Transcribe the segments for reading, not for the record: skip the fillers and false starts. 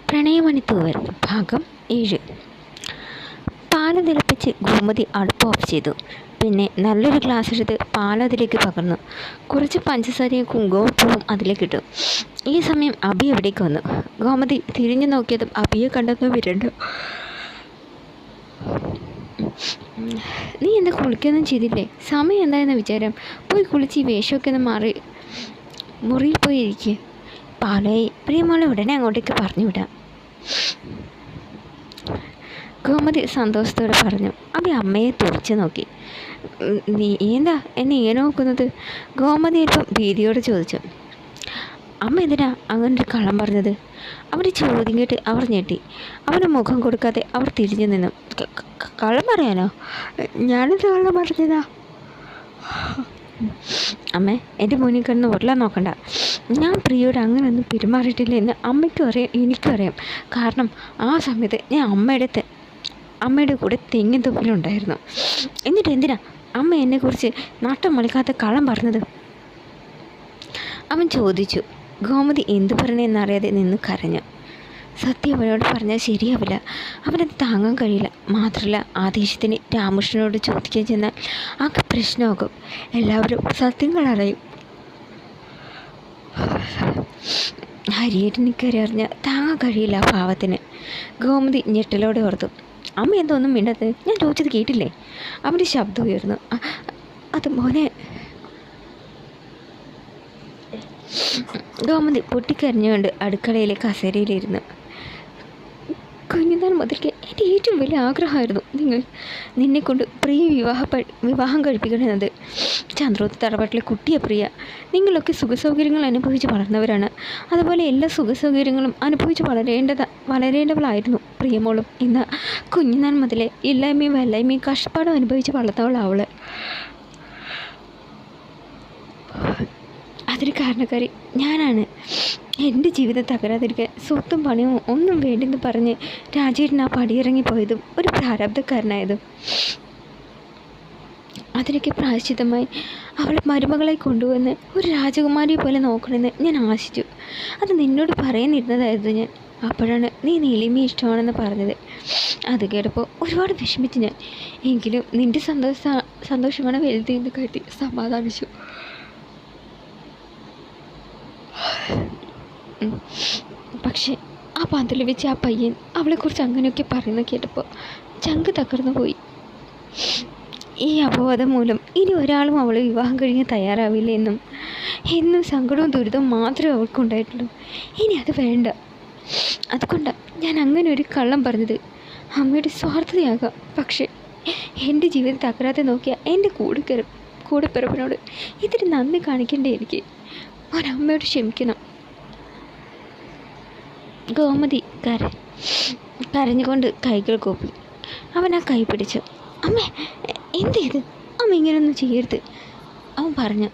പ്രണയമണിത്തൂവൽ ഭാഗം 7. പാല് തിളപ്പിച്ച് ഗോമതി അടുപ്പ് ഓഫ് ചെയ്തു. പിന്നെ നല്ലൊരു ഗ്ലാസ് എടുത്ത് പാൽ അതിലേക്ക് പകർന്നു. കുറച്ച് പഞ്ചസാരയും കുങ്കുമപ്പൂവും അതിലേക്ക് ഇട്ടു. ഈ സമയം അബി എവിടേക്ക് വന്നു. ഗോമതി തിരിഞ്ഞു നോക്കിയതും അബിയെ കണ്ടെന്ന് വിരണ്ടു. നീ എന്താ കുളിക്കൊന്നും ചെയ്തില്ലേ? സമയം എന്തായെന്ന് വിചാരം? പോയി കുളിച്ച് ഈ വേഷമൊക്കെ ഒന്ന് മാറി മുറിയിൽ പോയി ഇരിക്കുക. പാലായി പ്രിയമോളെ ഉടനെ അങ്ങോട്ടേക്ക് പറഞ്ഞു വിടാം. ഗോമതി സന്തോഷത്തോടെ പറഞ്ഞു. അബി അമ്മയെ തുറച്ചു നോക്കി. നീ എന്താ എന്നെ ഇങ്ങനെ നോക്കുന്നത്? ഗോമതി ഇപ്പം ഭീതിയോട് ചോദിച്ചു. അമ്മ എന്തിനാ അങ്ങനൊരു കള്ളം പറഞ്ഞത്? അവൻ്റെ ചോദ്യം കേട്ട് അവർ ഞെട്ടി. അവന് മുഖം കൊടുക്കാതെ അവർ തിരിഞ്ഞു നിന്നു. കള്ളം പറയാനോ? ഞാനെന്ത് കള്ളം പറഞ്ഞതാ? അമ്മ എൻ്റെ മുന്നിൽ കിടന്ന് ഉരുളാൻ നോക്കണ്ട. ഞാൻ പ്രിയോട് അങ്ങനെയൊന്നും പെരുമാറിയിട്ടില്ല എന്ന് അമ്മയ്ക്കും അറിയാം, എനിക്കും അറിയാം. കാരണം ആ സമയത്ത് ഞാൻ അമ്മയുടെ കൂടെ തെങ്ങിൻ തൊപ്പിലുണ്ടായിരുന്നു. എന്നിട്ട് എന്തിനാ അമ്മ എന്നെക്കുറിച്ച് നട്ടം മളിക്കാത്ത കള്ളം പറഞ്ഞത്? അവൻ ചോദിച്ചു. ഗോമതി എന്തു പറയണമെന്നറിയാതെ നിന്ന് കരഞ്ഞു. സത്യം അവനോട് പറഞ്ഞാൽ ശരിയാവില്ല. അവനത് താങ്ങാൻ കഴിയില്ല. മാത്രമല്ല ആ ദേഷ്യത്തിന് രാമകൃഷ്ണനോട് ചോദിക്കാൻ ചെന്നാൽ ആകെ പ്രശ്നമാകും. എല്ലാവരും സത്യങ്ങൾ അറിയും. ഹരിയേട്ടന് ഇക്കാര്യം അറിഞ്ഞാൽ താങ്ങാൻ കഴിയില്ല ആ പാവത്തിന്. ഗോമതി ഞെട്ടലോടെ ഓർത്തു. അമ്മ എന്തോന്നും മിണ്ടത്? ഞാൻ ചോദിച്ചത് കേട്ടില്ലേ? അവൻ്റെ ശബ്ദം ഉയർന്നു. അത് മോനെ. ഗോമതി പൊട്ടിക്കരഞ്ഞുകൊണ്ട് അടുക്കളയിലെ കസേരയിലിരുന്നു. കുഞ്ഞുനാൾ മുതൽക്ക് എൻ്റെ ഏറ്റവും വലിയ ആഗ്രഹമായിരുന്നു നിന്നെക്കൊണ്ട് പ്രിയ വിവാഹം കഴിപ്പിക്കണമെന്നത്. ചന്ദ്രോത്ത് തറവാട്ടിലെ കുട്ടിയെ പ്രിയ. നിങ്ങളൊക്കെ സുഖസൗകര്യങ്ങൾ അനുഭവിച്ച് വളർന്നവരാണ്. അതുപോലെ എല്ലാ സുഖസൗകര്യങ്ങളും അനുഭവിച്ച് വളരേണ്ടവളായിരുന്നു പ്രിയമോളും. ഇന്ന് കുഞ്ഞുനാൾ മുതലേ ഇല്ലായ്മയും വല്ലായ്മയും കഷ്ടപ്പാടും അനുഭവിച്ച് വളർന്നവളവൾ. അതിന് കാരണക്കാരി ഞാനാണ്. എൻ്റെ ജീവിതം തകരാതിരിക്കാൻ സ്വത്തും പണവും ഒന്നും വേണ്ടെന്ന് പറഞ്ഞ് രാജേട്ടൻ ആ പടിയിറങ്ങിപ്പോയതും ഒരു പ്രാരബ്ധക്കാരനായതും. അതിനൊക്കെ പ്രായശ്ചിത്തമായി അവളെ മരുമകളെ കൊണ്ടുവന്ന് ഒരു രാജകുമാരിയെ പോലെ നോക്കണമെന്ന് ഞാൻ ആശിച്ചു. അത് നിന്നോട് പറയാനിരുന്നതായിരുന്നു ഞാൻ. അപ്പോഴാണ് നീ നീലിമയെ ഇഷ്ടമാണെന്ന് പറഞ്ഞത്. അത് കേട്ടപ്പോൾ ഒരുപാട് വിഷമിച്ചു ഞാൻ. എങ്കിലും നിൻ്റെ സന്തോഷമാണ് വലുതെന്ന് കരുതി സമാധാനിച്ചു. പക്ഷെ ആ പന്തൽ വെച്ച് ആ പയ്യൻ അവളെക്കുറിച്ച് അങ്ങനെയൊക്കെ പറയുന്ന കേട്ടപ്പോൾ ചങ്ക് തകർന്നു പോയി. ഈ അപവാദം മൂലം ഇനി ഒരാളും അവളെ വിവാഹം കഴിഞ്ഞ് തയ്യാറാവില്ല എന്നും സങ്കടവും ദുരിതവും മാത്രമേ അവൾക്കുണ്ടായിട്ടുള്ളൂ. ഇനി അത് വേണ്ട. അതുകൊണ്ടാണ് ഞാൻ അങ്ങനെ ഒരു കള്ളം പറഞ്ഞത്. അമ്മയുടെ സ്വാർത്ഥതയാകാം. പക്ഷേ എൻ്റെ ജീവിതം തകരാതെ നോക്കിയ എൻ്റെ കൂടെപ്പിറപ്പിനോട് ഇതിന് നന്ദി കാണിക്കണ്ടേ എനിക്ക്? ഒരമ്മയോട് ക്ഷമിക്കണം. ഗോമതി കരഞ്ഞുകൊണ്ട് കൈകൾ കൂപ്പി. അവൻ ആ കൈ പിടിച്ചു. അമ്മ എന്ത് ചെയ്ത്? അമ്മ ഇങ്ങനെയൊന്നും ചെയ്യരുത്, അവൻ പറഞ്ഞു.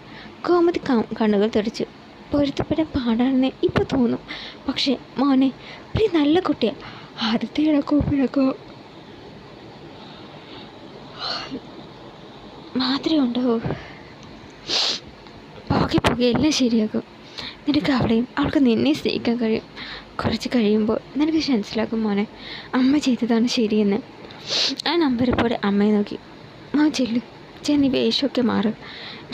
ഗോമതി കണ്ണുകൾ തുടച്ചു. പൊരുത്തപ്പെടാൻ പാടാണെന്ന് ഇപ്പോൾ തോന്നും. പക്ഷേ മോനെ, പ്രിയ നല്ല കുട്ടിയാണ്. ആദ്യത്തെ ഇളക്കോ മാത്രമേ ഉണ്ടാവൂ. പോകെ എല്ലാം ശരിയാകും. നിനക്ക് അവൾക്ക് നിന്നെ സ്നേഹിക്കാൻ കഴിയും. കുറച്ച് കഴിയുമ്പോൾ നിനക്ക് മനസ്സിലാക്കും മോനെ, അമ്മ ചെയ്തതാണ് ശരിയെന്ന്. ആ നമ്പരെ പോലെ അമ്മയെ നോക്കി. ചെന്നി വേഷമൊക്കെ മാറും.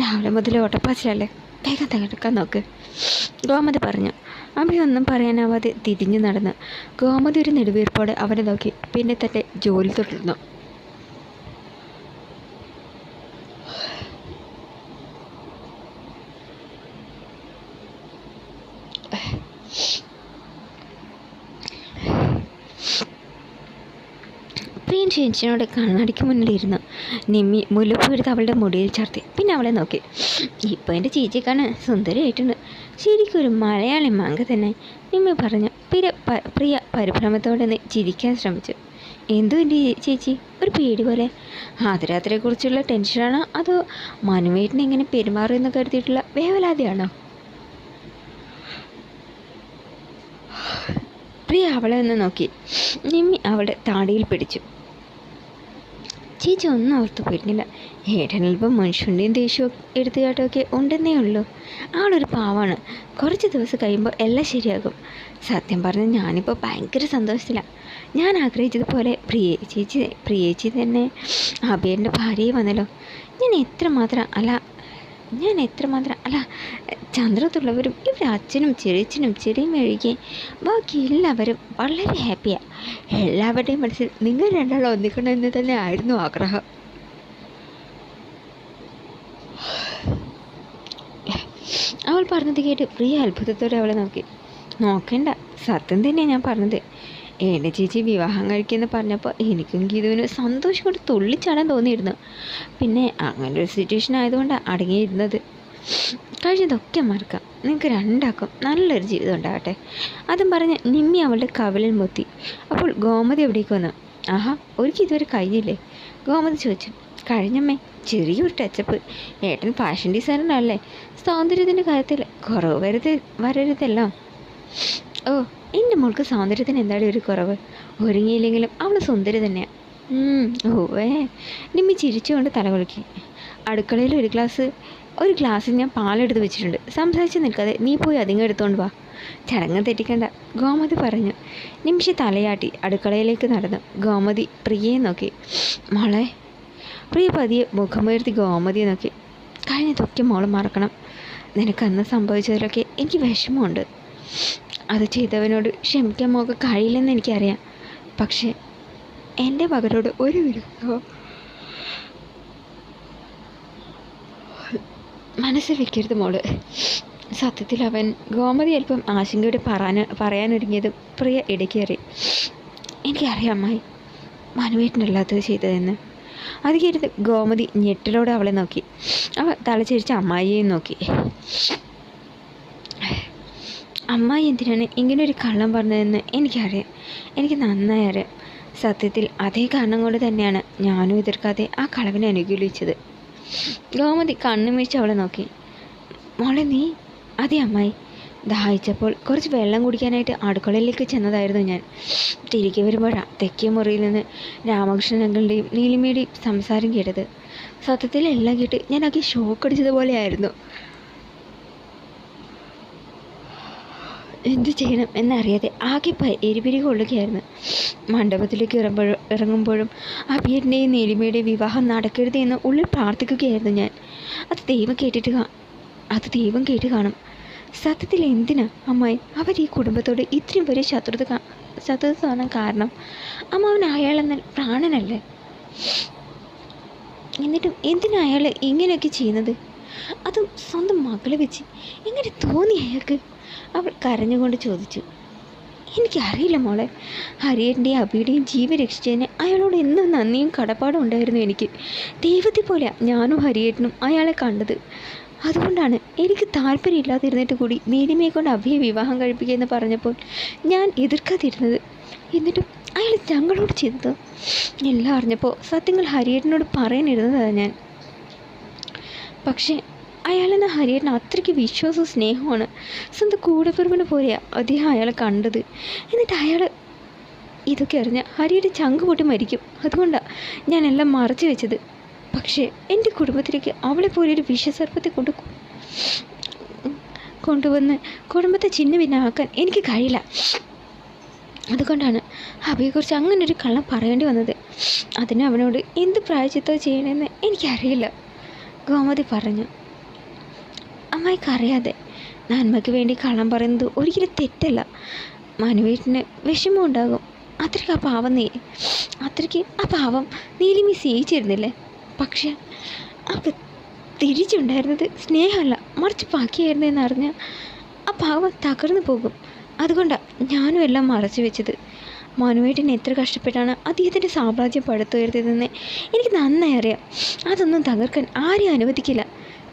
രാവിലെ മുതൽ ഓട്ടപ്പാച്ചിലല്ലേ, വേഗം തകർക്കാൻ നോക്ക്, ഗോമതി പറഞ്ഞു. അമ്മയൊന്നും പറയാനാവാതെ തിരിഞ്ഞു നടന്ന് ഗോമതി ഒരു നെടുവീർപ്പോടെ അവനെ നോക്കി. പിന്നെ തൻ്റെ ജോലി തുടർന്നു. പ്രിയൻ ചേച്ചിയോട് കണ്ണാടിക്ക് മുന്നിലിരുന്നു. നിമ്മി മുല്ലപ്പൂ എടുത്ത് അവളുടെ മുടിയിൽ ചാർത്തി. പിന്നെ അവളെ നോക്കി. ഇപ്പോൾ എൻ്റെ ചേച്ചിക്കാണ് സുന്ദരിയായിട്ടുണ്ട്. ശരിക്കും ഒരു മലയാളി മങ്ക തന്നെ, നിമ്മി പറഞ്ഞു. പ്രിയ പരിഭ്രമത്തോടെ ചിരിക്കാൻ ശ്രമിച്ചു. എന്തോ എൻ്റെ ചേച്ചി ഒരു പേടി പോലെ? ആദ്യരാത്രിയെക്കുറിച്ചുള്ള ടെൻഷനാണോ അതോ മനുവേട്ടിനെ എങ്ങനെ പെരുമാറുമെന്ന് കരുതിയിട്ടുള്ള വേവലാതിയാണോ? പ്രിയ അവളെ ഒന്ന് നോക്കി. നിമ്മി അവളുടെ താടിയിൽ പിടിച്ചു. ചേച്ചി ഒന്നും ഓർത്ത് പോയിരുന്നില്ല. ഏട്ടനിപ്പം മനുഷ്യൻ്റെയും ദേഷ്യവും എടുത്തുചാട്ടമൊക്കെ ഉണ്ടെന്നേ ഉള്ളൂ. ആളൊരു പാവാണ്. കുറച്ച് ദിവസം കഴിയുമ്പോൾ എല്ലാം ശരിയാകും. സത്യം പറഞ്ഞാൽ ഞാനിപ്പോൾ ഭയങ്കര സന്തോഷത്തിലാണ്. ഞാൻ ആഗ്രഹിച്ചതുപോലെ പ്രിയേച്ചി തന്നെ അഭിയൻ്റെ ഭാര്യയെ വന്നല്ലോ. ഞാൻ എത്രമാത്രം അല്ല ചന്ദ്രത്തുള്ളവരും ഇവിടെ അച്ഛനും ചേച്ചിനും ചെടിയും മെഴുകി ബാക്കി എല്ലാവരും വളരെ ഹാപ്പിയാണ്. എല്ലാവരുടെയും മനസ്സിൽ നിങ്ങൾ രണ്ടാളും ഒന്നിക്കണമെന്ന് തന്നെ ആയിരുന്നു ആഗ്രഹം. അവൾ പറഞ്ഞത് കേട്ട് പ്രിയ അത്ഭുതത്തോടെ അവളെ നോക്കി. നോക്കണ്ട, സത്യം തന്നെയാണ് ഞാൻ പറഞ്ഞത്. എൻ്റെ ചേച്ചി വിവാഹം കഴിക്കുമെന്ന് പറഞ്ഞപ്പോൾ എനിക്കും ഗീതുവിന് സന്തോഷം കൊണ്ട് തുള്ളിച്ചാടാൻ തോന്നിയിരുന്നു. പിന്നെ അങ്ങനെ ഒരു സിറ്റുവേഷൻ ആയതുകൊണ്ടാണ് അടങ്ങിയിരുന്നത്. കഴിഞ്ഞതൊക്കെ മറക്കാം. നിങ്ങൾക്ക് രണ്ടാക്കും നല്ലൊരു ജീവിതം ഉണ്ടാകട്ടെ. അതും പറഞ്ഞ് നിമ്മി അവളുടെ കവിളിൽ മുത്തി. അപ്പോൾ ഗോമതി എവിടേക്ക് വന്നു. ആഹാ, ഒരിക്കൽ ഇതുവരെ കഴിഞ്ഞില്ലേ? ഗോമതി ചോദിച്ചു. കഴിഞ്ഞമ്മേ, ചെറിയൊരു ടച്ചപ്പ്. ഏട്ടൻ ഫാഷൻ ഡിസൈനറല്ലേ, സൗന്ദര്യത്തിൻ്റെ കാര്യത്തിൽ കുറവ് വരരുതല്ലോ. ഓ, എൻ്റെ മോൾക്ക് സൗന്ദര്യത്തിന് എന്താണ് ഒരു കുറവ്? ഒരുങ്ങിയില്ലെങ്കിലും അവൾ സുന്ദരി തന്നെയാണ്. ഓവേ, നിമ്മി ചിരിച്ചുകൊണ്ട് തലകുലുക്കി. അടുക്കളയിൽ ഒരു ഗ്ലാസ്സിൽ ഞാൻ പാലെടുത്ത് വെച്ചിട്ടുണ്ട്. സംസാരിച്ച് നിൽക്കാതെ നീ പോയി അതിങ്ങ് എടുത്തോണ്ട് വാ. ചടങ്ങ് തെറ്റിക്കണ്ട, ഗോമതി പറഞ്ഞു. നിമിഷ തലയാട്ടി അടുക്കളയിലേക്ക് നടന്നു. ഗോമതി പ്രിയയെ നോക്കി. മോളെ. പ്രിയ പതിയെ മുഖമുയർത്തി ഗോമതിയെ നോക്കി. കഴിഞ്ഞതൊക്കെ മോള് മറക്കണം. നിനക്കന്ന് സംഭവിച്ചതിലൊക്കെ എനിക്ക് വിഷമമുണ്ട്. അത് ചെയ്തവനോട് ക്ഷമിക്കാൻ മോൾക്ക് കഴിയില്ലെന്ന് എനിക്കറിയാം. പക്ഷേ എൻ്റെ മകനോട് ഒരു വിരുദ്ധവും മനസ്സിൽ വെക്കരുത് മോള്. സത്യത്തിൽ അവൻ ഗോമതി അല്പം ആശങ്കയോടെ പറയാനൊരുങ്ങിയതും പ്രിയ ഇടയ്ക്കേറി. എനിക്കറിയാം അമ്മായി, മനുവേട്ടനല്ലാത്തത് ചെയ്തതെന്ന്. അത് കേട്ടത് ഗോമതി ഞെട്ടലോടെ അവളെ നോക്കി. അവൾ തലചരിച്ച് അമ്മായിയെയും നോക്കി. അമ്മായി എന്തിനാണ് ഇങ്ങനൊരു കള്ളം പറഞ്ഞതെന്ന് എനിക്കറിയാം. എനിക്ക് നന്നായി അറിയാം. സത്യത്തിൽ അതേ കാരണം കൊണ്ട് തന്നെയാണ് ഞാനും എതിർക്കാതെ ആ കളവിനെ അനുകൂലിച്ചത്. ഗോമതി കണ്ണുമിഴിച്ച് അവളെ നോക്കി. മോളെ നീ? അതെ അമ്മായി. ദാഹിച്ചപ്പോൾ കുറച്ച് വെള്ളം കുടിക്കാനായിട്ട് അടുക്കളയിലേക്ക് ചെന്നതായിരുന്നു ഞാൻ. തിരികെ വരുമ്പോഴാണ് തെക്കേ മുറിയിൽ നിന്ന് രാമകൃഷ്ണൻ അങ്കിളുടെയും നീലിമയുടെയും സംസാരം കേട്ടത്. സത്യത്തിൽ എല്ലാം കേട്ട് ഞാൻ ആകെ ഷോക്ക് അടിച്ചതുപോലെയായിരുന്നു. എന്തു ചെയ്യണം എന്നറിയാതെ ആകെ എരിപിരി കൊള്ളുകയായിരുന്നു. മണ്ഡപത്തിലേക്ക് ഇറങ്ങുമ്പോഴും അഭിയൻ്റെയും നീലിമയുടെയും വിവാഹം നടക്കരുത് എന്ന് ഉള്ളിൽ പ്രാർത്ഥിക്കുകയായിരുന്നു ഞാൻ. അത് ദൈവം കേട്ട് കാണും. സത്യത്തിൽ എന്തിനാ അമ്മായി അവർ ഈ കുടുംബത്തോട് ഇത്രയും വലിയ ശത്രുത കാണാൻ കാരണം? അമ്മാവൻ അയാളെന്നാൽ പ്രാണനല്ലേ? എന്നിട്ടും എന്തിനാ അയാൾ ഇങ്ങനെയൊക്കെ ചെയ്യുന്നത്? അതും സ്വന്തം മകളെ വെച്ച് എങ്ങനെ തോന്നി അയാൾക്ക്? അവൾ കരഞ്ഞുകൊണ്ട് ചോദിച്ചു. എനിക്കറിയില്ല മോളെ. ഹരിയേട്ടൻ്റെയും അബിയുടെയും ജീവൻ രക്ഷിച്ചതിന് അയാളോട് എന്നും നന്ദിയും കടപ്പാടും ഉണ്ടായിരുന്നു എനിക്ക്. ദൈവത്തെ പോലെ ഞാനും ഹരിയേട്ടനും അയാളെ കണ്ടത്. അതുകൊണ്ടാണ് എനിക്ക് താല്പര്യമില്ലാതിരുന്നിട്ട് കൂടി നീലിമയെ കൊണ്ട് അഭിയെ വിവാഹം കഴിപ്പിക്കുകയെന്ന് പറഞ്ഞപ്പോൾ ഞാൻ എതിർക്കാതിരുന്നത്. എന്നിട്ടും അയാൾ ഞങ്ങളോട് ചെയ്തത് എല്ലാം അറിഞ്ഞപ്പോൾ സത്യങ്ങൾ ഹരിയേട്ടനോട് പറയാനിരുന്നതാണ് ഞാൻ. പക്ഷേ അയാളെന്ന ഹരിയേട്ടന് അത്രയ്ക്ക് വിശ്വാസവും സ്നേഹമാണ്. സ്വന്തം കൂടപ്പിറപ്പിനെ പോലെയാണ് അദ്ദേഹം അയാളെ കണ്ടത്. എന്നിട്ട് അയാൾ ഇതൊക്കെ അറിഞ്ഞാൽ ഹരിയുടെ ചങ്ക് പൊട്ടി മരിക്കും. അതുകൊണ്ടാണ് ഞാനെല്ലാം മറച്ചു വെച്ചത്. പക്ഷേ എൻ്റെ കുടുംബത്തിലേക്ക് അവളെ പോലെ ഒരു വിഷസർപ്പത്തെ കൊണ്ടുവന്ന് കുടുംബത്തെ ചിന്ന ഭിന്നമാക്കാൻ എനിക്ക് കഴിയില്ല. അതുകൊണ്ടാണ് അബിയെക്കുറിച്ച് അങ്ങനൊരു കള്ളം പറയേണ്ടി വന്നത്. അതിന് അവനോട് എന്ത് പ്രായശ്ചിത്തം ചെയ്യണമെന്ന് എനിക്കറിയില്ല, ഗോമതി പറഞ്ഞു. അമ്മായിക്കറിയാതെ നന്മയ്ക്ക് വേണ്ടി കള്ളം പറയുന്നത് ഒരിക്കലും തെറ്റല്ല. മനുവേട്ടന് വിഷമം ഉണ്ടാകും. അത്രയ്ക്ക് ആ പാവം നീലിമി സ്നേഹിച്ചിരുന്നില്ലേ? പക്ഷെ അവൾക്ക് തിരിച്ചുണ്ടായിരുന്നത് സ്നേഹമല്ല, മറിച്ച് ബാക്കിയായിരുന്നു എന്നറിഞ്ഞാൽ ആ പാവം തകർന്നു പോകും. അതുകൊണ്ടാണ് ഞാനും എല്ലാം മറച്ചു വെച്ചത്. മനുവേട്ടൻ എത്ര കഷ്ടപ്പെട്ടാണ് അദ്ദേഹത്തിൻ്റെ സാമ്രാജ്യം പടുത്തുയർത്തിയതെന്ന് എനിക്ക് നന്നായി അറിയാം. അതൊന്നും തകർക്കാൻ ആരെയും അനുവദിക്കില്ല.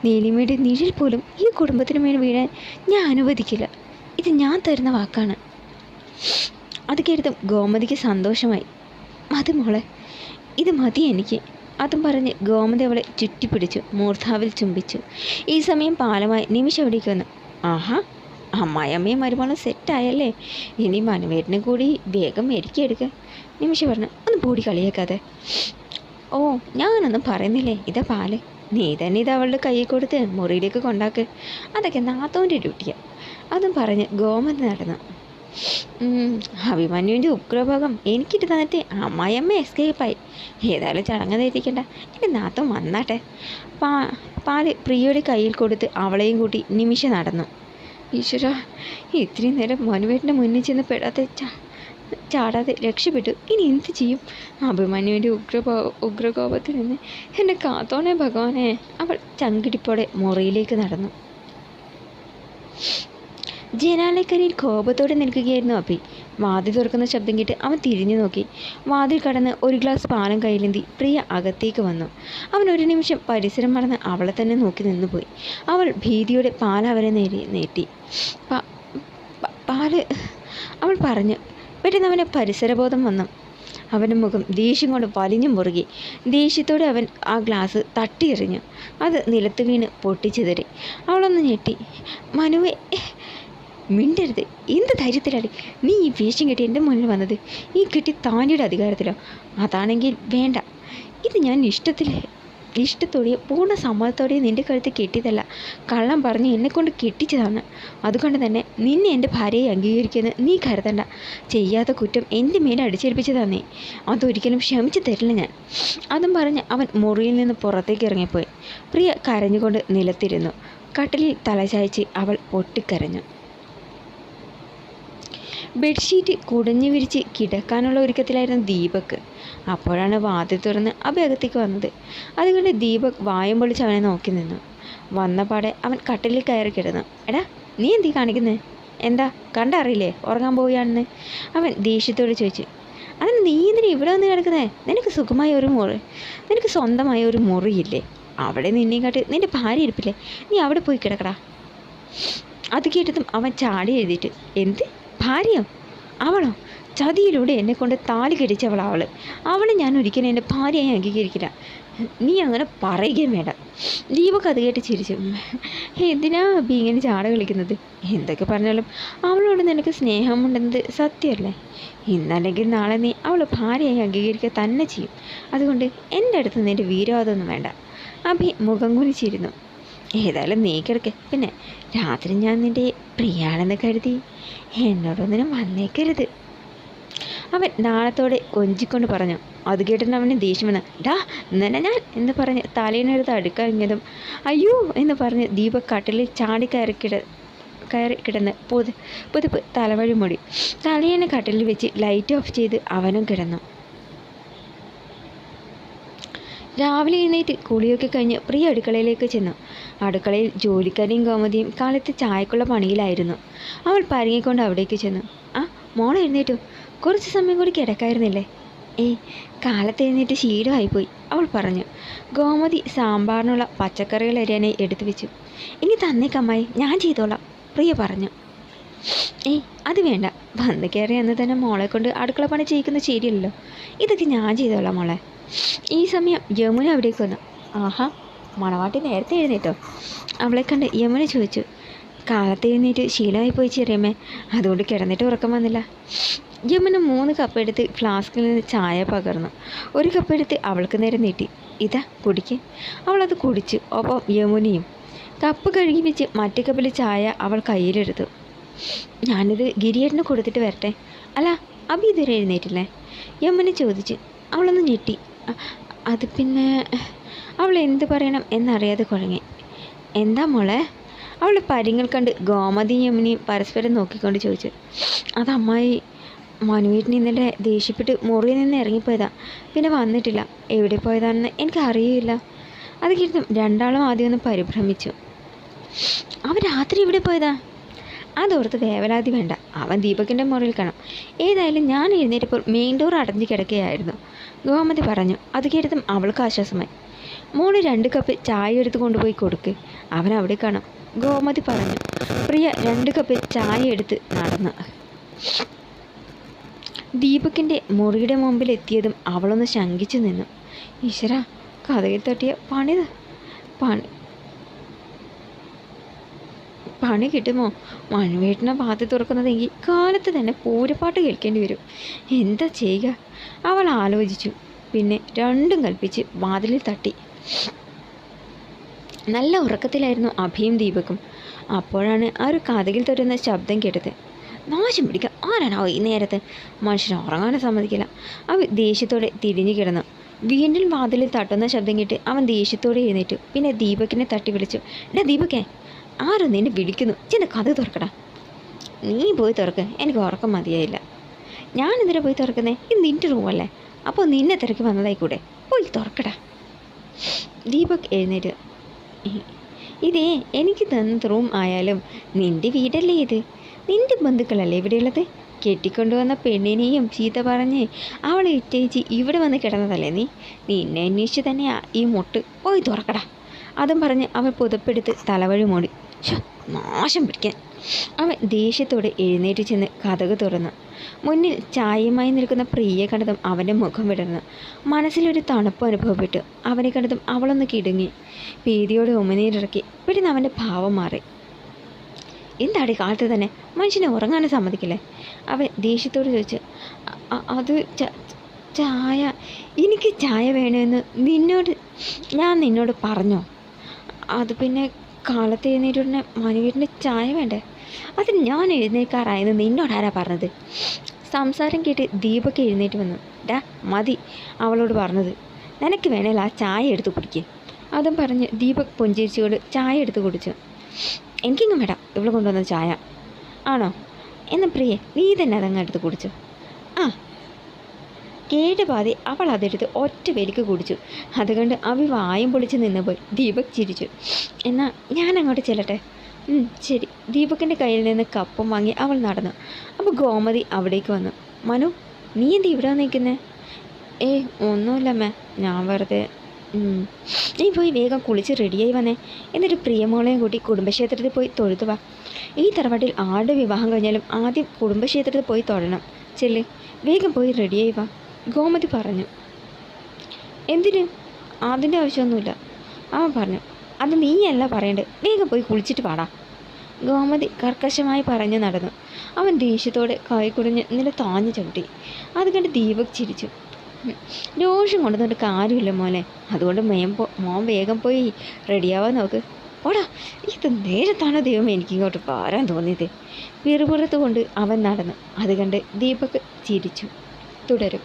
നീലിമയുടെ നിഴൽ പോലും ഈ കുടുംബത്തിന് മേൽ വീഴാൻ ഞാൻ അനുവദിക്കില്ല. ഇത് ഞാൻ തരുന്ന വാക്കാണ്. അത് കേട്ടതും ഗോമതിക്ക് സന്തോഷമായി. മതി മോളെ, ഇത് മതി എനിക്ക്. അതും പറഞ്ഞ് ഗോമതി അവളെ ചുറ്റിപ്പിടിച്ചു, മൂർധാവിൽ ചുംബിച്ചു. ഈ സമയം പാലമായി നിമിഷം എവിടേക്ക് വന്നു. ആഹാ, അമ്മായിയമ്മയും മരുമോളും സെറ്റായല്ലേ? ഇനി മനുവേട്ടനെ കൂടി വേഗം മെരുക്കിയെടുക്കുക. നിമിഷം പറഞ്ഞു. ഒന്ന് ബോഡി കളിയാക്കാതെ. ഓ ഞാനൊന്നും പറയുന്നില്ലേ, ഇതാ പാല്, നീ തന്നെ ഇത് അവളുടെ കയ്യിൽ കൊടുത്ത് മുറിയിലേക്ക് കൊണ്ടാക്ക്, അതൊക്കെ നാത്തോൻ്റെ ഡ്യൂട്ടിയാണ്. അതും പറഞ്ഞ് ഗോമതി നടന്നു. അഭിമന്യുവിൻ്റെ ഉഗ്രഭാഗം എനിക്കിട്ട് തന്നിട്ട് അമ്മായിയമ്മ എസ്കേപ്പായി. ഏതായാലും ചടങ്ങ് തെറ്റിക്കണ്ട, എൻ്റെ നാത്തം വന്നാട്ടെ. പാല് പ്രിയയുടെ കയ്യിൽ കൊടുത്ത് അവളെയും കൂട്ടി നിമിഷം നടന്നു. ഈശ്വര, ഇത്രയും നേരം മനുവേട്ടൻ്റെ മുന്നിൽ ചെന്ന് പെടാതെ ചാടാതെ രക്ഷപ്പെട്ടു. ഇനി എന്ത് ചെയ്യും? അഭിമന്യുവിൻ്റെ ഉഗ്രകോപത്തിൽ നിന്ന് എന്നെ കാത്തോണേ ഭഗവാനെ. അവൾ ചങ്കിടിപ്പോടെ മുറിയിലേക്ക് നടന്നു. ജനാലക്കരിയിൽ കോപത്തോടെ നിൽക്കുകയായിരുന്നു അഭി. വാതിൽ തുറക്കുന്ന ശബ്ദം കേട്ട് അവൻ തിരിഞ്ഞു നോക്കി. വാതിൽ കടന്ന് ഒരു ഗ്ലാസ് പാലം കയ്യിലെന്തി പ്രിയ അകത്തേക്ക് വന്നു. അവൻ ഒരു നിമിഷം പരിസരം മറന്ന് അവളെ തന്നെ നോക്കി നിന്നുപോയി. അവൾ ഭീതിയോടെ പാൽ അവരെ നീട്ടി. പാല് അവൾ പറഞ്ഞു. പെട്ടെന്ന് അവന് പരിസരബോധം വന്നു. അവൻ്റെ മുഖം ദേഷ്യം കൊണ്ട് വലിഞ്ഞു മുറുകി. ദേഷ്യത്തോടെ അവൻ ആ ഗ്ലാസ് തട്ടിയെറിഞ്ഞു. അത് നിലത്ത് വീണ് പൊട്ടിച്ചെതറി. അവളൊന്ന് ഞെട്ടി. മനുവേ, മിണ്ടരുത്. എന്ത് ധൈര്യത്തിലാണ് നീ ഈ വേഷം കെട്ടി എൻ്റെ മുന്നിൽ വന്നത്? ഈ കെട്ടി താനിയുടെ അധികാരത്തിലോ? അതാണെങ്കിൽ വേണ്ട. ഇത് ഞാൻ ഇഷ്ടത്തോടെ പൂർണ്ണ സമ്മതത്തോടെ നിൻ്റെ കഴുത്ത് കെട്ടിയതല്ല, കള്ളം പറഞ്ഞ് എന്നെക്കൊണ്ട് കെട്ടിച്ചതാണ്. അതുകൊണ്ട് തന്നെ നിന്നെ എൻ്റെ ഭാര്യയെ അംഗീകരിക്കുമെന്ന് നീ കരുതണ്ട. ചെയ്യാത്ത കുറ്റം എൻ്റെ മേലെ അടിച്ചേൽപ്പിച്ചതാന്നേ, അതൊരിക്കലും ക്ഷമിച്ചു തരില്ല ഞാൻ. അതും പറഞ്ഞ് അവൻ മുറിയിൽ നിന്ന് പുറത്തേക്ക് ഇറങ്ങിപ്പോയി. പ്രിയ കരഞ്ഞുകൊണ്ട് നിലത്തിരുന്നു. കട്ടിലിൽ തലചായ്ച്ച് അവൾ പൊട്ടിക്കരഞ്ഞു. ബെഡ്ഷീറ്റ് കുടഞ്ഞു വിരിച്ച് കിടക്കാനുള്ള ഒരുക്കത്തിലായിരുന്നു ദീപക്. അപ്പോഴാണ് വാതിൽ തുറന്ന് അഭി അകത്തേക്ക് വന്നത്. അതുകൊണ്ട് ദീപക് വായം പൊളിച്ച് അവനെ നോക്കി നിന്നു. വന്നപാടെ അവൻ കട്ടിലിൽ കയറി കിടന്നു. എടാ, നീ എന്തീ കാണിക്കുന്നത്? എന്താ കണ്ടറിയില്ലേ ഉറങ്ങാൻ പോവുകയാണെന്ന്? അവൻ ദേഷ്യത്തോട് ചോദിച്ചു. അതിന് നീ എന്തിനാ ഇവിടെ വന്ന് കിടക്കുന്നത്? നിനക്ക് സ്വന്തമായ ഒരു മുറിയില്ലേ? അവിടെ നിന്നെ കാട്ടി നിൻ്റെ ഭാര്യ ഇരിപ്പില്ലേ? നീ അവിടെ പോയി കിടക്കടാ. അത് കേട്ടതും അവൻ ചാടി എഴുതിയിട്ട്, എന്ത് ഭാര്യയോ? അവളോ? ചതിയിലൂടെ എന്നെക്കൊണ്ട് താലി കെട്ടിച്ചവളവൾ. അവളെ ഞാൻ ഒരിക്കലും എൻ്റെ ഭാര്യയായി അംഗീകരിക്കില്ല. നീ അങ്ങനെ പറയുകയും വേണ്ട. ദീപക് അത് കേട്ട് ചിരിച്ചു. എന്തിനാ അഭി ഇങ്ങനെ ചാട കളിക്കുന്നത്? എന്തൊക്കെ പറഞ്ഞാലും അവളോട് നിനക്ക് സ്നേഹമുണ്ടെന്നത് സത്യമല്ലേ? ഇന്നല്ലെങ്കിൽ നാളെ നീ അവളെ ഭാര്യയായി അംഗീകരിക്കുക തന്നെ ചെയ്യും. അതുകൊണ്ട് എൻ്റെ അടുത്ത് നിൻ്റെ വീരവാദമൊന്നും വേണ്ട. അഭി മുഖം കുനിച്ചിരുന്നു. ഏതായാലും നീ കിടക്ക്. പിന്നെ രാത്രി ഞാൻ നിൻ്റെ പ്രിയാണെന്ന് കരുതി എന്നോടൊന്നിനും വന്നേക്കരുത്. അവൻ നാളത്തോടെ കൊഞ്ചിക്കൊണ്ട് പറഞ്ഞു. അത് കേട്ടിട്ട് അവന് ദേഷ്യം വന്ന്, ഡാ നിന്നെ ഞാൻ എന്ന് പറഞ്ഞ് തലേനെടുത്ത് അടുക്കഴിഞ്ഞതും അയ്യോ എന്ന് പറഞ്ഞ് ദീപക് കട്ടിലിൽ ചാടി കയറി കിടന്ന് പുതുപ്പ് തലവഴി മൂടി. തലേനെ കട്ടിലിൽ വെച്ച് ലൈറ്റ് ഓഫ് ചെയ്ത് അവനും കിടന്നു. രാവിലെ എഴുന്നേറ്റ് കുളിയൊക്കെ കഴിഞ്ഞ് പ്രിയ അടുക്കളയിലേക്ക് ചെന്നു. അടുക്കളയിൽ ജോലിക്കാരിയും ഗോമതിയും കാലത്ത് ചായക്കുള്ള പണിയിലായിരുന്നു. അവൾ പരങ്ങിക്കൊണ്ട് അവിടേക്ക് ചെന്നു. ആ മോളെ എഴുന്നേറ്റു, കുറച്ച് സമയം കൂടി കിടക്കായിരുന്നില്ലേ? ഏയ് കാലത്ത് എഴുന്നേറ്റ് ശീലമായിപ്പോയി, അവൾ പറഞ്ഞു. ഗോമതി സാമ്പാറിനുള്ള പച്ചക്കറികൾ അരിയാനായി എടുത്തു വെച്ചു. ഇനി തന്നേക്കമ്മായി, ഞാൻ ചെയ്തോളാം, പ്രിയ പറഞ്ഞു. ഏയ് അത് വേണ്ട, വന്ന് കയറി അന്ന് തന്നെ മോളെ കൊണ്ട് അടുക്കള പണി ചെയ്യിക്കുന്നത് ശരിയല്ലല്ലോ. ഇതൊക്കെ ഞാൻ ചെയ്തോളാം മോളെ. ഈ സമയം യമുന അവിടേക്ക് വന്നു. ആഹാ, മണവാട്ടി നേരത്തെ എഴുന്നേറ്റോ? അവളെ കണ്ട് യമുന ചോദിച്ചു. കാലത്ത് എഴുന്നേറ്റ് ശീലമായി പോയി ചെറിയമ്മേ, അതുകൊണ്ട് കിടന്നിട്ട് ഉറക്കം വന്നില്ല. യമുന 3 കപ്പ് എടുത്ത് ഫ്ലാസ്കിൽ നിന്ന് ചായ പകർന്നു. ഒരു കപ്പ് എടുത്ത് അവൾക്ക് നേരെ നീട്ടി. ഇതാ കുടിക്ക്. അവളത് കുടിച്ചു. ഒപ്പം യമുനയും. കപ്പ് കഴുകി വെച്ച് മറ്റേ കപ്പിൽ ചായ അവൾ കയ്യിലെടുത്തു. ഞാനിത് ഗിരിയേട്ടന് കൊടുത്തിട്ട് വരട്ടെ. അല്ല, അഭി ഇതുവരെ എഴുന്നേറ്റില്ലേ? യമുന ചോദിച്ചു. അവളൊന്ന് ഞെട്ടി. അത് പിന്നെ അവൾ എന്ത് പറയണം എന്നറിയാതെ കുഴങ്ങി. എന്താ മോളെ? അവളുടെ പരിങ്ങൾ കണ്ട് ഗോമതിയും യമുനയും പരസ്പരം നോക്കിക്കൊണ്ട് ചോദിച്ചു. അത് അമ്മായി, മനുവീട്ടിന് ഇന്നലെ ദേഷ്യപ്പെട്ട് മുറിയിൽ നിന്ന് ഇറങ്ങിപ്പോയതാ, പിന്നെ വന്നിട്ടില്ല. എവിടെ പോയതാണെന്ന് എനിക്ക് അറിയില്ല. അത് കേട്ടും രണ്ടാളും ആദ്യം ഒന്ന് പരിഭ്രമിച്ചു. അവൻ രാത്രി എവിടെ പോയതാ? അതോർത്ത് വേവലാതി വേണ്ട, അവൻ ദീപകിൻ്റെ മുറിയിൽ കാണാം. ഏതായാലും ഞാൻ എഴുന്നേറ്റപ്പോൾ മെയിൻ ഡോർ അടഞ്ഞു കിടക്കുകയായിരുന്നു, ഗോമതി പറഞ്ഞു. അത് കേട്ടതും അവൾക്ക് ആശ്വാസമായി. മോള് 2 കപ്പ് ചായ എടുത്ത് കൊണ്ടുപോയി കൊടുക്ക്, അവൻ അവിടെ കാണാം, ഗോമതി പറഞ്ഞു. പ്രിയ 2 കപ്പ് ചായ എടുത്ത് നടന്നു. ദീപകിൻ്റെ മുറിയുടെ മുമ്പിൽ എത്തിയതും അവളൊന്ന് ശങ്കിച്ചു നിന്നു. ഈശ്വര, കഥയിൽ തട്ടിയ പണി കിട്ടുമോ? മൺവീട്ടിനെ ഭാഗത്ത് തുറക്കുന്നതെങ്കിൽ കാലത്ത് തന്നെ പൂരപ്പാട്ട് കേൾക്കേണ്ടി വരും. എന്താ ചെയ്യുക? അവൾ ആലോചിച്ചു. പിന്നെ രണ്ടും കൽപ്പിച്ച് വാതിലിൽ തട്ടി. നല്ല ഉറക്കത്തിലായിരുന്നു അഭിയും ദീപക്കും. അപ്പോഴാണ് ആ ഒരു കതകിൽ തൊരുന്ന ശബ്ദം കേട്ടത്. നാശം പിടിക്കുക, ആരാണോ ഈ നേരത്ത്? മനുഷ്യനെ ഉറങ്ങാനും സമ്മതിക്കില്ല. അവൻ ദേഷ്യത്തോടെ തിരിഞ്ഞു കിടന്നു. വീണ്ടും വാതിലിൽ തട്ടുന്ന ശബ്ദം കേട്ട് അവൻ ദേഷ്യത്തോടെ എഴുന്നേറ്റു. പിന്നെ ദീപകിനെ തട്ടി വിളിച്ചു. എടാ ദീപക്കേ, ആരും നിന്നെ വിളിക്കുന്നു, ചെന്ന് കഥ തുറക്കടാ. നീ പോയി തുറക്ക്, എനിക്ക് ഉറക്കം മതിയായില്ല. ഞാൻ എന്തിനാ പോയി തുറക്കുന്നേ? ഇത് നിൻ്റെ റൂമല്ലേ, അപ്പോൾ നിന്നെ തിരക്കി വന്നതായിക്കൂടെ, പോയി തുറക്കടാ. ദീപക് എഴുന്നേറ്റ്. ഇതേ എനിക്ക് തന്ന റൂം ആയാലും നിൻ്റെ വീടല്ലേ ഇത്? നിൻ്റെ ബന്ധുക്കളല്ലേ ഇവിടെയുള്ളത്? കെട്ടിക്കൊണ്ടുവന്ന പെണ്ണിനെയും ചീത്ത പറഞ്ഞ് അവളെ ഇട്ടേച്ച് ഇവിടെ വന്ന് കിടന്നതല്ലേ നീ? നിന്നെ അന്വേഷിച്ച് തന്നെയാ ഈ മുട്ട്, പോയി തുറക്കടാ. അതും പറഞ്ഞ് അവൻ പുതപ്പെടുത്ത് തലവഴി മൂടി. നാശം പിടിക്കാൻ. അവൻ ദേഷ്യത്തോടെ എഴുന്നേറ്റ് ചെന്ന് കതക് തുറന്നു. മുന്നിൽ ചായയുമായി നിൽക്കുന്ന പ്രിയയെ കണ്ടതും അവൻ്റെ മുഖം വിടർന്നു. മനസ്സിലൊരു തണുപ്പ് അനുഭവപ്പെട്ടു. അവനെ കണ്ടതും അവളൊന്ന് കിടുങ്ങി. ഭീതിയോടെ ഉമിനീരിറക്കി. പെട്ടെന്ന് അവൻ്റെ ഭാവം മാറി. എന്താടി കാലത്ത് തന്നെ മനുഷ്യനെ ഉറങ്ങാനും സമ്മതിക്കില്ലേ? അവൻ ദേഷ്യത്തോട് ചോദിച്ചു. അത് ചായ, എനിക്ക് ചായ വേണമെന്ന് ഞാൻ നിന്നോട് പറഞ്ഞോ? അത് പിന്നെ കാലത്ത് എഴുന്നേറ്റുടനെ മനുവീരിൻ്റെ ചായ വേണ്ടേ? അതിന് ഞാൻ എഴുന്നേൽക്കാറായെന്ന് നിന്നോടാരാ പറഞ്ഞത്? സംസാരം കേട്ട് ദീപക് എഴുന്നേറ്റ് വന്നു. ഡാ മതി അവളോട് പറഞ്ഞത്, നിനക്ക് വേണേൽ ആ ചായ എടുത്ത് കുടിക്കുക. അതും പറഞ്ഞ് ദീപക് പുഞ്ചിരിച്ചുകൊണ്ട് ചായ എടുത്ത് കുടിച്ചു. എനിക്കിങ്ങും വേണ്ട ഇവൾ കൊണ്ടുവന്ന ചായ. ആണോ? എന്നാൽ പ്രിയെ നീ തന്നെ അതങ്ങ് എടുത്ത് കുടിച്ചു. ആ. കേട്ട പാതി അവൾ അതെടുത്ത് ഒറ്റ വലിക്ക് കുടിച്ചു. അതുകൊണ്ട് അവി വായും പൊളിച്ച് നിന്നുപോയി. ദീപക് ചിരിച്ചു. എന്നാൽ ഞാൻ അങ്ങോട്ട് ചെല്ലട്ടെ? ശരി. ദീപകിൻ്റെ കയ്യിൽ നിന്ന് കപ്പും വാങ്ങി അവൾ നടന്നു. അപ്പോൾ ഗോമതി അവിടേക്ക് വന്നു. മനു, നീ എന്ത് ഇവിടെ നിൽക്കുന്നേ? ഒന്നുമില്ലമ്മേ, ഞാൻ വെറുതെ. നീ പോയി വേഗം കുളിച്ച് റെഡിയായി വന്നേ. എന്നിട്ട് പ്രിയമോളെയും കൂട്ടി കുടുംബക്ഷേത്രത്തിൽ പോയി തൊഴുതു വാ. ഈ തറവാട്ടിൽ ആരുടെ വിവാഹം കഴിഞ്ഞാലും ആദ്യം കുടുംബക്ഷേത്രത്തിൽ പോയി തൊഴണം. ചെല്ല്, വേഗം പോയി റെഡിയായി വാ, ഗോമതി പറഞ്ഞു. എന്തിന്? അതിൻ്റെ ആവശ്യമൊന്നുമില്ല, അവൻ പറഞ്ഞു. അത് നീയല്ല പറയേണ്ടത്, വേഗം പോയി കുളിച്ചിട്ട് പാടാ. ഗോമതി കർക്കശമായി പറഞ്ഞു നടന്നു. അവൻ ദേഷ്യത്തോടെ കൈ കുടഞ്ഞ് താഞ്ഞു ചവിട്ടി. അത് കണ്ട് ദീപക് ചിരിച്ചു. രോഷം കൊണ്ടുവന്നിട്ട് കാര്യമില്ല മോനെ, അതുകൊണ്ട് മോൻ വേഗം പോയി റെഡിയാവാൻ നോക്ക്. ഓടാ, ഇത് നേരത്താണോ ദൈവം എനിക്കിങ്ങോട്ട് പാരാൻ തോന്നിയത്? പിറുപുറത്ത് കൊണ്ട് അവൻ നടന്നു. അത് കണ്ട് ദീപക് ചിരിച്ചു. തുടരും.